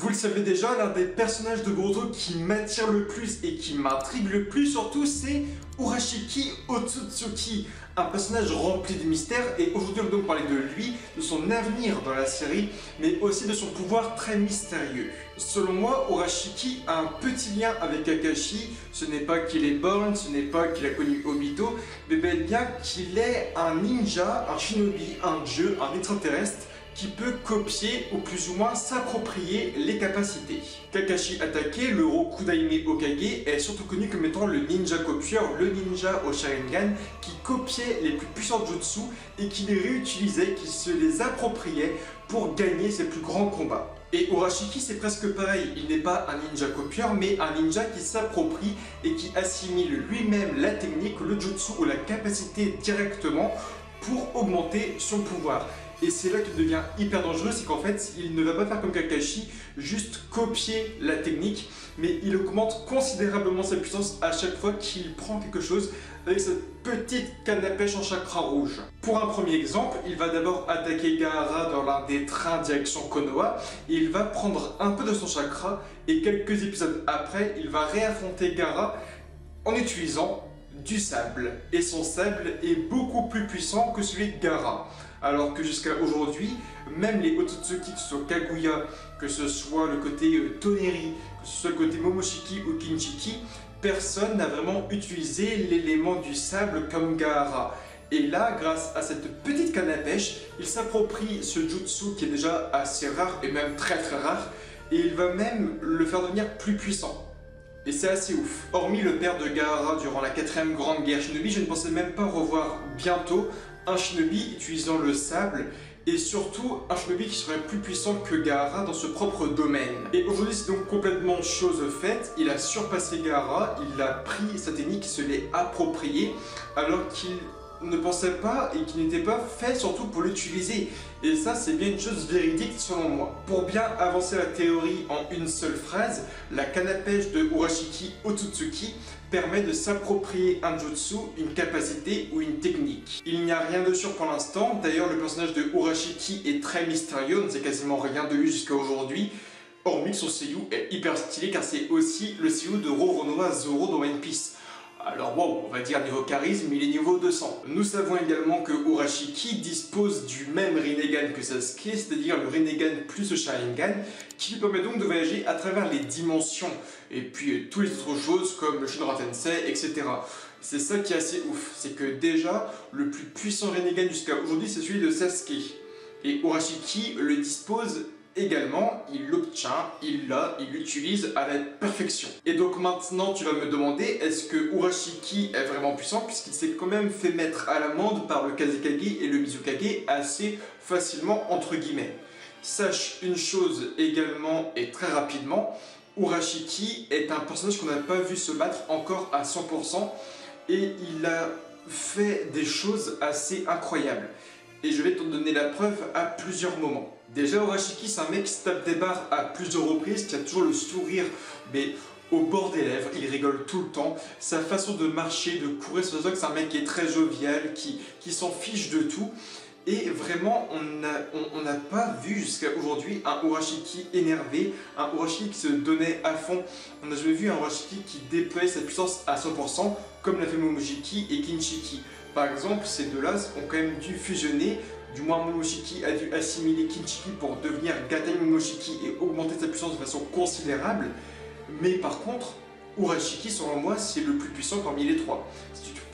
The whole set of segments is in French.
Vous le savez déjà, l'un des personnages de Boruto qui m'attire le plus et qui m'intrigue le plus surtout, c'est Urashiki Otsutsuki, un personnage rempli de mystères, et aujourd'hui on va donc parler de lui, de son avenir dans la série, mais aussi de son pouvoir très mystérieux. Selon moi, Urashiki a un petit lien avec Kakashi. Ce n'est pas qu'il est born, ce n'est pas qu'il a connu Obito, mais bel et bien qu'il est un ninja, un shinobi, un dieu, un extraterrestre, qui peut copier ou plus ou moins s'approprier les capacités. Kakashi Hatake, le Rokudaime Hokage, est surtout connu comme étant le ninja copieur, le ninja au Sharingan, qui copiait les plus puissants jutsu et qui les réutilisait, qui se les appropriait pour gagner ses plus grands combats. Et Urashiki c'est presque pareil, il n'est pas un ninja copieur mais un ninja qui s'approprie et qui assimile lui-même la technique, le jutsu ou la capacité directement pour augmenter son pouvoir. Et c'est là qu'il devient hyper dangereux, c'est qu'en fait, il ne va pas faire comme Kakashi, juste copier la technique, mais il augmente considérablement sa puissance à chaque fois qu'il prend quelque chose avec cette petite canne à pêche en chakra rouge. Pour un premier exemple, il va d'abord attaquer Gaara dans l'un des trains direction Konoha, et il va prendre un peu de son chakra, et quelques épisodes après, il va réaffronter Gaara en utilisant du sable. Et son sable est beaucoup plus puissant que celui de Gaara. Alors que jusqu'à aujourd'hui, même les Otsutsuki, que ce soit Kaguya, que ce soit le côté Toneri, que ce soit le côté Momoshiki ou Kinshiki, personne n'a vraiment utilisé l'élément du sable comme Gaara. Et là, grâce à cette petite canne à pêche, il s'approprie ce jutsu qui est déjà assez rare et même très rare, et il va même le faire devenir plus puissant. Et c'est assez ouf. Hormis le père de Gaara durant la 4ème grande guerre shinobi, je ne pensais même pas revoir bientôt un shinobi utilisant le sable, et surtout un shinobi qui serait plus puissant que Gaara dans ce propre domaine. Et aujourd'hui c'est donc complètement chose faite, il a surpassé Gaara, il a pris sa technique, il se l'est approprié, alors qu'il ne pensait pas et qui n'était pas fait surtout pour l'utiliser. Et ça c'est bien une chose véridique selon moi. Pour bien avancer la théorie en une seule phrase, la canne à pêche de Urashiki Otsutsuki permet de s'approprier un jutsu, une capacité ou une technique. Il n'y a rien de sûr pour l'instant, d'ailleurs le personnage de Urashiki est très mystérieux, on ne sait quasiment rien de lui jusqu'à aujourd'hui, hormis que son seiyuu est hyper stylé car c'est aussi le seiyuu de Roronoa Zoro dans One Piece. Alors wow, on va dire niveau charisme, il est niveau 200. Nous savons également que Urashiki dispose du même Rinnegan que Sasuke, c'est-à-dire le Rinnegan plus le Sharingan, qui lui permet donc de voyager à travers les dimensions, et puis toutes les autres choses comme le Shinra Tensei, etc. C'est ça qui est assez ouf, c'est que déjà, le plus puissant Rinnegan jusqu'à aujourd'hui, c'est celui de Sasuke. Et Urashiki le dispose également, il l'obtient, il l'a, il l'utilise à la perfection. Et donc maintenant tu vas me demander, est-ce que Urashiki est vraiment puissant puisqu'il s'est quand même fait mettre à l'amende par le Kazekage et le Mizukage assez facilement entre guillemets. Sache une chose également et très rapidement, Urashiki est un personnage qu'on n'a pas vu se battre encore à 100% et il a fait des choses assez incroyables. Et je vais te donner la preuve à plusieurs moments. Déjà, Urashiki, c'est un mec qui se tape des barres à plusieurs reprises, qui a toujours le sourire, mais au bord des lèvres, il rigole tout le temps. Sa façon de marcher, de courir sur les oeufs, c'est un mec qui est très jovial, qui s'en fiche de tout. Et vraiment, on n'a pas vu jusqu'à aujourd'hui un Urashiki énervé, un Urashiki qui se donnait à fond. On n'a jamais vu un Urashiki qui déployait sa puissance à 100%, comme l'a fait Momoshiki et Kinshiki. Par exemple, ces deux-là ont quand même dû fusionner, du moins Momoshiki a dû assimiler Kinshiki pour devenir Gatai Momoshiki et augmenter sa puissance de façon considérable. Mais par contre, Urashiki, selon moi, c'est le plus puissant parmi les trois.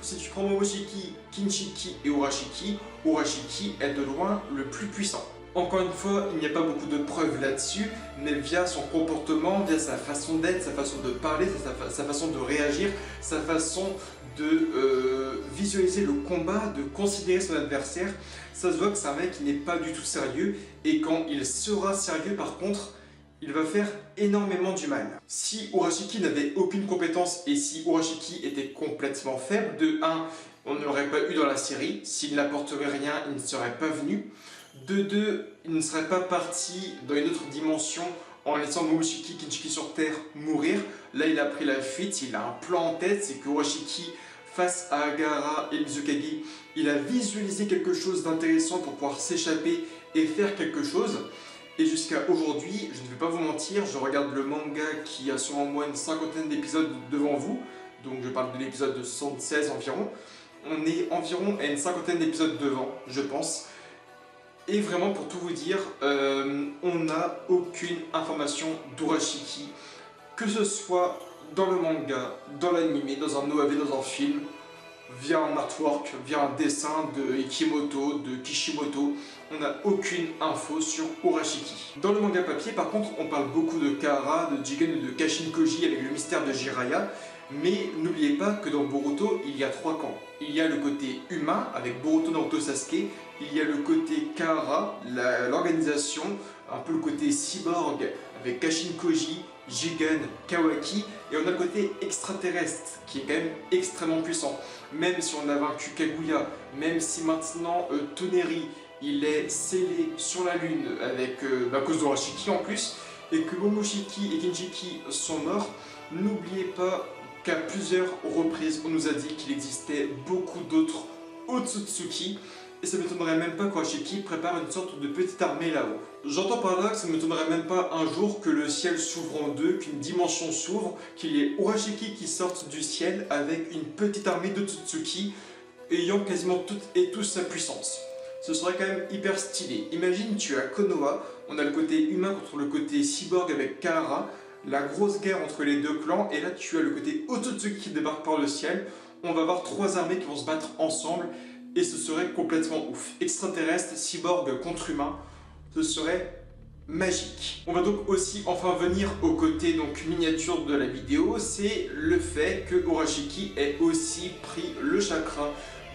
Si tu prends Momoshiki, Kinshiki et Urashiki, Urashiki est de loin le plus puissant. Encore une fois, il n'y a pas beaucoup de preuves là-dessus, mais via son comportement, via sa façon d'être, sa façon de parler, sa façon de réagir, sa façon de visualiser le combat, de considérer son adversaire, ça se voit que c'est un mec qui n'est pas du tout sérieux, et quand il sera sérieux par contre, il va faire énormément du mal. Si Urashiki n'avait aucune compétence et si Urashiki était complètement faible, de 1, on ne l'aurait pas eu dans la série, s'il n'apporterait rien, il ne serait pas venu. De 2, il ne serait pas parti dans une autre dimension en laissant Momoshiki, Kinshiki sur Terre mourir. Là, il a pris la fuite, il a un plan en tête, c'est que Urashiki, face à Gaara et Mizukage, il a visualisé quelque chose d'intéressant pour pouvoir s'échapper et faire quelque chose. Et jusqu'à aujourd'hui, je ne vais pas vous mentir, je regarde le manga qui a sûrement moins une cinquantaine d'épisodes devant vous, donc je parle de l'épisode 76 environ. On est environ à une cinquantaine d'épisodes devant, je pense. Et vraiment, pour tout vous dire, on n'a aucune information d'Urashiki, que ce soit dans le manga, dans l'anime, dans un OAV, dans un film, via un artwork, via un dessin de Ikimoto, de Kishimoto, on n'a aucune info sur Urashiki. Dans le manga papier, par contre, on parle beaucoup de Kaara, de Jigen et de Kashin Koji avec le mystère de Jiraiya, mais n'oubliez pas que dans Boruto, il y a 3 camps. Il y a le côté humain avec Boruto, Naruto, Sasuke, il y a le côté Kaara, l'organisation, un peu le côté cyborg avec Kashin Koji, Jigen, Kawaki, et on a le côté extraterrestre qui est quand même extrêmement puissant. Même si on a vaincu Kaguya, même si maintenant Toneri il est scellé sur la lune avec à cause d'Urashiki en plus, et que Momoshiki et Kinjiki sont morts, n'oubliez pas qu'à plusieurs reprises on nous a dit qu'il existait beaucoup d'autres Otsutsuki, et ça ne m'étonnerait même pas qu'Urashiki prépare une sorte de petite armée là-haut. J'entends par là que ça ne m'étonnerait même pas un jour que le ciel s'ouvre en deux, qu'une dimension s'ouvre, qu'il y ait Urashiki qui sorte du ciel avec une petite armée d'Otsutsuki ayant quasiment toutes et tous sa puissance. Ce serait quand même hyper stylé. Imagine, tu as Konoha, on a le côté humain contre le côté cyborg avec Kaara, la grosse guerre entre les deux clans, et là tu as le côté Otsutsuki qui débarque par le ciel. On va avoir 3 armées qui vont se battre ensemble, et ce serait complètement ouf. Extraterrestre, cyborg contre humain, ce serait magique. On va donc aussi enfin venir au côté donc miniature de la vidéo, c'est le fait que Urashiki ait aussi pris le chakra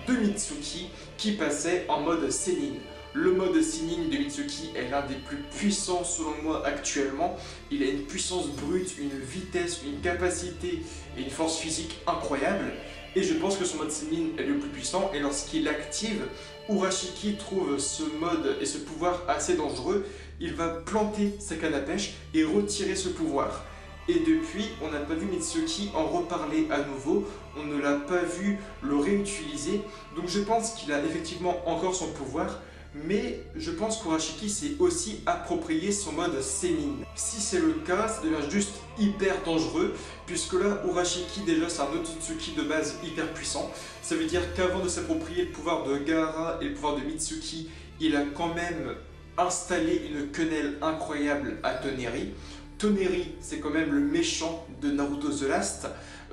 de Mitsuki qui passait en mode Sennin. Le mode Sennin de Mitsuki est l'un des plus puissants selon moi actuellement. Il a une puissance brute, une vitesse, une capacité et une force physique incroyable. Et je pense que son mode Sennin est le plus puissant, et lorsqu'il l'active, Urashiki trouve ce mode et ce pouvoir assez dangereux. Il va planter sa canne à pêche et retirer ce pouvoir. Et depuis, on n'a pas vu Mitsuki en reparler à nouveau, on ne l'a pas vu le réutiliser, donc je pense qu'il a effectivement encore son pouvoir, mais je pense qu'Urashiki s'est aussi approprié son mode Sennin. Si c'est le cas, ça devient juste hyper dangereux, puisque là, Urashiki déjà c'est un Otsutsuki de base hyper puissant, ça veut dire qu'avant de s'approprier le pouvoir de Gaara et le pouvoir de Mitsuki, il a quand même installé une quenelle incroyable à Toneri. Toneri, c'est quand même le méchant de Naruto The Last,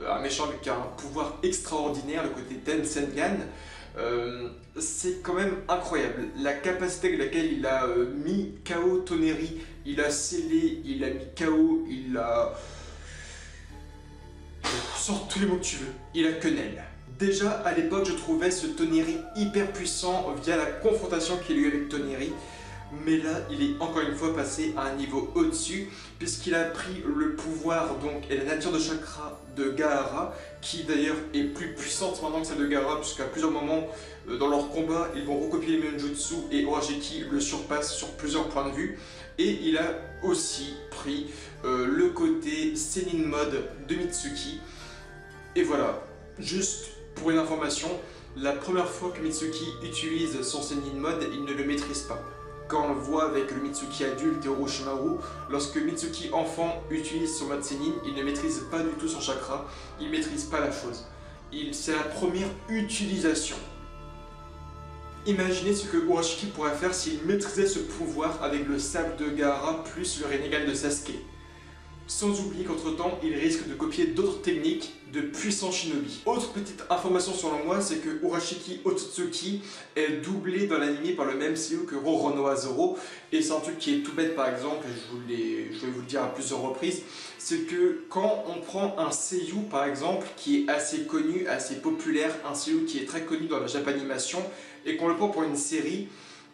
un méchant qui a un pouvoir extraordinaire, le côté Tensengan. C'est quand même incroyable. La capacité avec laquelle il a mis KO Toneri, il a scellé, il a mis KO, il a... Sors tous les mots que tu veux, il a quenelle. Déjà à l'époque, je trouvais ce Toneri hyper puissant via la confrontation qu'il y a eu avec Toneri. Mais là, il est encore une fois passé à un niveau au-dessus, puisqu'il a pris le pouvoir donc, et la nature de chakra de Gaara, qui d'ailleurs est plus puissante maintenant que celle de Gaara, puisqu'à plusieurs moments dans leur combat, ils vont recopier les Menjutsu et Urashiki le surpasse sur plusieurs points de vue. Et il a aussi pris le côté Sennin mode de Mitsuki. Et voilà, juste pour une information, la première fois que Mitsuki utilise son Sennin mode, il ne le maîtrise pas. Quand on le voit avec le Mitsuki adulte et Orochimaru, lorsque Mitsuki enfant utilise son mode Sennin, il ne maîtrise pas du tout son chakra, il ne maîtrise pas la chose. C'est la première utilisation. Imaginez ce que Urashiki pourrait faire s'il maîtrisait ce pouvoir avec le sable de Gaara plus le Rinnegan de Sasuke. Sans oublier qu'entre-temps, il risque de copier d'autres techniques de puissants shinobi. Autre petite information selon moi, c'est que Urashiki Otsutsuki est doublé dans l'anime par le même seiyuu que Roronoa Zoro. Et c'est un truc qui est tout bête par exemple, je vais vous le dire à plusieurs reprises, c'est que quand on prend un seiyuu par exemple qui est assez connu, assez populaire, un seiyuu qui est très connu dans la Japanimation, et qu'on le prend pour une série,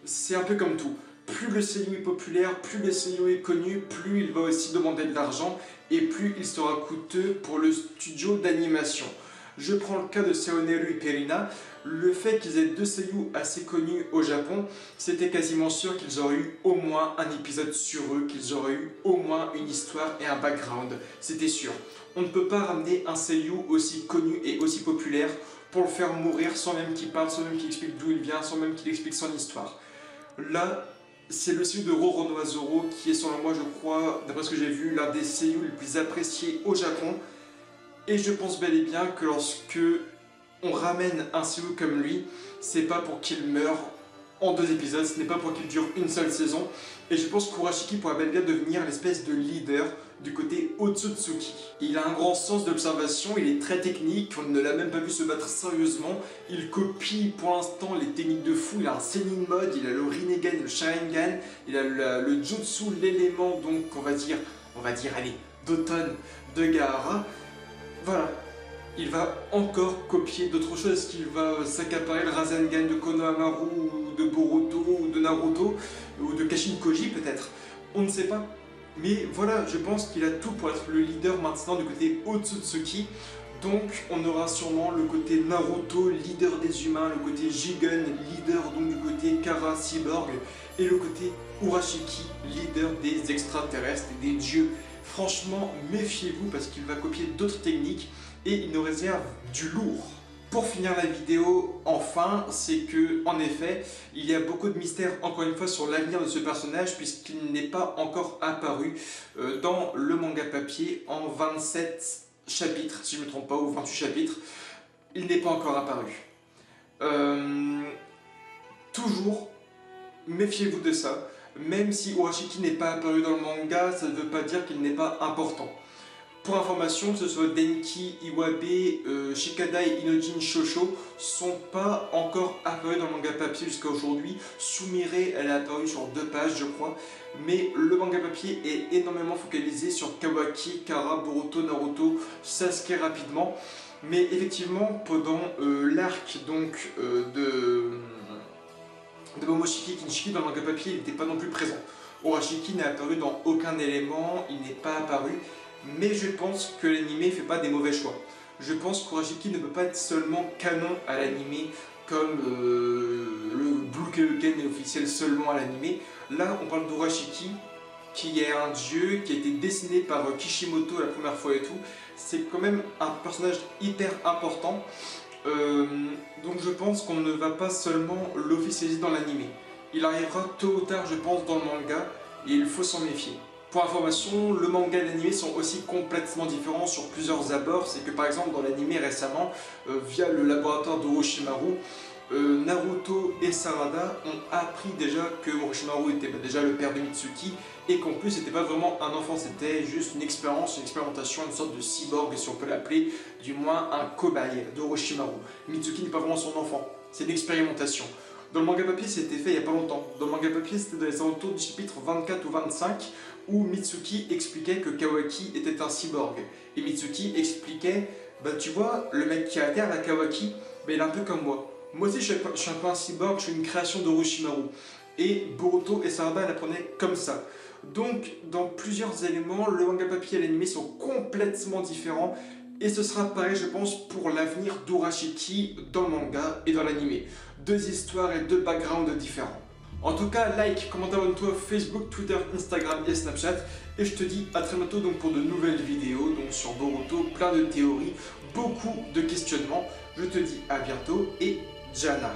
c'est un peu comme tout. Plus le seiyuu est populaire, plus le seiyuu est connu, plus il va aussi demander de l'argent et plus il sera coûteux pour le studio d'animation. Je prends le cas de Seoneru et Perina. Le fait qu'ils aient 2 seiyuu assez connus au Japon, c'était quasiment sûr qu'ils auraient eu au moins un épisode sur eux, qu'ils auraient eu au moins une histoire et un background. C'était sûr. On ne peut pas ramener un seiyuu aussi connu et aussi populaire pour le faire mourir sans même qu'il parle, sans même qu'il explique d'où il vient, sans même qu'il explique son histoire. Là, c'est le seiyū de Roronoa Zoro qui est selon moi, je crois, d'après ce que j'ai vu, l'un des seiyū les plus appréciés au Japon. Et je pense bel et bien que lorsque on ramène un seiyū comme lui, c'est pas pour qu'il meure en 2 épisodes, ce n'est pas pour qu'il dure une seule saison. Et je pense qu'Urashiki pourra bel et bien devenir l'espèce de leader du côté Otsutsuki. Il a un grand sens d'observation, il est très technique, on ne l'a même pas vu se battre sérieusement. Il copie pour l'instant les techniques de fou, il a un Sennin mode, il a le Rinnegan, le Sharingan, il a le Jutsu, l'élément donc on va dire allez, d'automne de Gaara. Voilà. Il va encore copier d'autres choses, qu'il va s'accaparer le Rasengan de Konohamaru, ou de Boruto, ou de Naruto, ou de Kashin Koji peut-être. On ne sait pas. Mais voilà, je pense qu'il a tout pour être le leader maintenant du côté Otsutsuki. Donc on aura sûrement le côté Naruto, leader des humains, le côté Jigen, leader donc du côté Kara Cyborg, et le côté Urashiki, leader des extraterrestres et des dieux. Franchement, méfiez-vous parce qu'il va copier d'autres techniques et il nous réserve du lourd. Pour finir la vidéo, enfin, c'est que, en effet, il y a beaucoup de mystères, encore une fois, sur l'avenir de ce personnage, puisqu'il n'est pas encore apparu dans le manga papier en 27 chapitres, si je ne me trompe pas, ou 28 chapitres. Il n'est pas encore apparu. Toujours, méfiez-vous de ça. Même si Urashiki n'est pas apparu dans le manga, ça ne veut pas dire qu'il n'est pas important. Pour information, que ce soit Denki, Iwabe, Shikada et Inojin Shosho sont pas encore apparus dans le manga papier jusqu'à aujourd'hui. Sumire, elle est apparue sur 2 pages je crois, mais le manga papier est énormément focalisé sur Kawaki, Kara, Boruto, Naruto, Sasuke rapidement. Mais effectivement, pendant l'arc donc de Momoshiki Kinshiki dans le manga papier, il n'était pas non plus présent. Urashiki n'est apparu dans aucun élément, il n'est pas apparu. Mais je pense que l'anime ne fait pas des mauvais choix. Je pense qu'Urashiki ne peut pas être seulement canon à l'anime comme le Blue Kaioken est officiel seulement à l'anime. Là, on parle d'Urashiki qui est un dieu qui a été dessiné par Kishimoto la première fois et tout. C'est quand même un personnage hyper important. Donc je pense qu'on ne va pas seulement l'officialiser dans l'anime. Il arrivera tôt ou tard, je pense, dans le manga et il faut s'en méfier. Pour information, le manga et l'anime sont aussi complètement différents sur plusieurs abords. C'est que par exemple dans l'anime récemment, via le laboratoire d'Orochimaru, Naruto et Sarada ont appris déjà que Orochimaru était déjà le père de Mitsuki et qu'en plus c'était pas vraiment un enfant, c'était juste une expérience, une expérimentation, une sorte de cyborg si on peut l'appeler, du moins un cobaye d'Orochimaru. Mitsuki n'est pas vraiment son enfant, c'est une expérimentation. Dans le manga papier, c'était fait il n'y a pas longtemps. Dans le manga papier, c'était dans les alentours du chapitre 24 ou 25, où Mitsuki expliquait que Kawaki était un cyborg. Et Mitsuki expliquait, bah tu vois, le mec qui est à terre, la Kawaki, bah, il est un peu comme moi. Moi aussi, je suis un peu un cyborg, je suis une création d'Orochimaru. Et Boruto et Sarada l'apprenaient comme ça. Donc, dans plusieurs éléments, le manga papier et l'anime sont complètement différents. Et ce sera pareil, je pense, pour l'avenir d'Urashiki dans le manga et dans l'anime. 2 histoires et 2 backgrounds différents. En tout cas, like, commente, abonne-toi Facebook, Twitter, Instagram et Snapchat. Et je te dis à très bientôt donc pour de nouvelles vidéos donc sur Boruto, plein de théories, beaucoup de questionnements. Je te dis à bientôt et Jana.